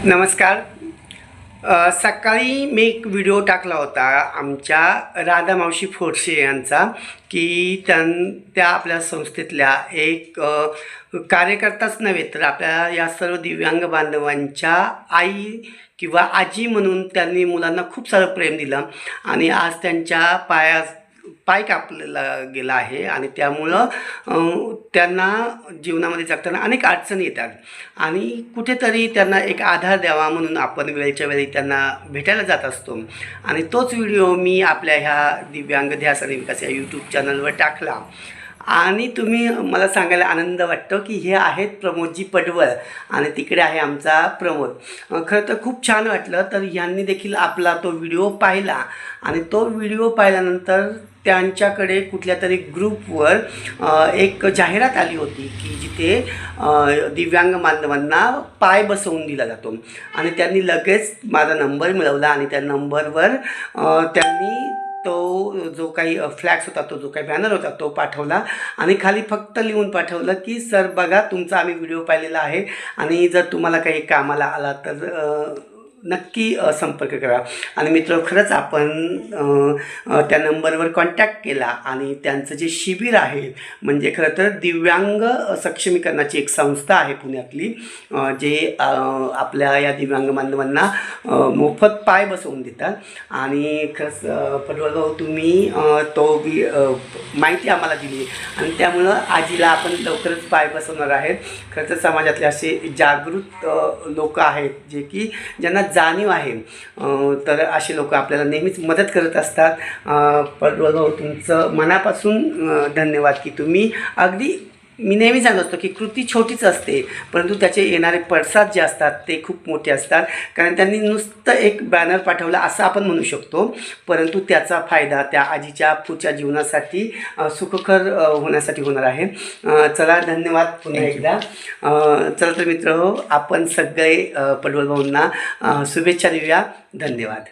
नमस्कार. सकाळी मी एक व्हिडिओ टाकला होता आमच्या राधा मावशी फोरसे यांचा की त्या आपल्या संस्थेतल्या एक कार्यकर्ताच नव्हे तर आपल्या या सर्व दिव्यांग बांधवांच्या आई किंवा आजी म्हणून त्यांनी मुलांना खूप सारं प्रेम दिलं आणि आज त्यांच्या पाय कापलेला गेला आहे आणि त्यामुळं त्यांना जीवनामध्ये जगताना अनेक अडचणी येतात आणि कुठेतरी त्यांना एक आधार द्यावा म्हणून आपण वेळच्या वेळी त्यांना भेटायला जात असतो आणि तोच व्हिडिओ मी आपल्या ह्या दिव्यांग ध्यास आणि विकास या यूट्यूब चॅनलवर टाकला आणि तुम्ही मला सांगायला आनंद वाटतो की हे आहेत प्रमोदजी पडवळ आणि तिकडे आहे आमचा प्रमोद. खरं तर खूप छान वाटलं. तर यांनी देखील आपला तो व्हिडिओ पाहिला आणि तो व्हिडिओ पाहिल्यानंतर त्यांच्याकडे कुठल्या तरी ग्रुपवर एक जाहिरात आली होती की जिथे दिव्यांग बांधवांना पाय बसवून दिला जातो आणि त्यांनी लगेच माझा नंबर मिळवला आणि त्या नंबरवर त्यांनी तो जो काही फ्लॅक्स होता तो जो काही बॅनर होता तो पाठवला आणि खाली फक्त लिहून पाठवलं की सर बघा तुमचा आम्ही व्हिडिओ पाहिलेला आहे आणि जर तुम्हाला काही कामाला आला तर नक्की संपर्क करा. आणि मित्र खरंच आपण त्या नंबरवर कॉन्टॅक्ट केला आणि त्यांचं जे शिबिर आहे म्हणजे खरं तर दिव्यांग सक्षमीकरणाची एक संस्था आहे पुण्यातली जे आपल्या या दिव्यांग बांधवांना मोफत पाय बसवून देतात आणि खरंच पडवळभाऊ तुम्ही तो माहिती आम्हाला दिली आणि त्यामुळं आजीला आपण लवकरच पाय बसवणार आहेत. खरं तर समाजातले असे जागृत लोक आहेत जे की ज्यांना जाणीव आहे तर असे लोक आपल्याला नेहमीच मदत करत असतात. पडवळभाऊ तुमचं मनापासून धन्यवाद की तुम्ही अगदी मी नेहमी सांगत असतो की कृती छोटीच असते परंतु त्याचे येणारे पडसाद जे असतात ते खूप मोठे असतात कारण त्यांनी नुसतं एक बॅनर पाठवला असं आपण म्हणू शकतो परंतु त्याचा फायदा त्या आजीच्या पुढच्या जीवनासाठी सुखकर होण्यासाठी होणार आहे. चला धन्यवाद पुन्हा एकदा. चला तर मित्र आपण सगळे पडवळभाऊंना शुभेच्छा देऊया. धन्यवाद.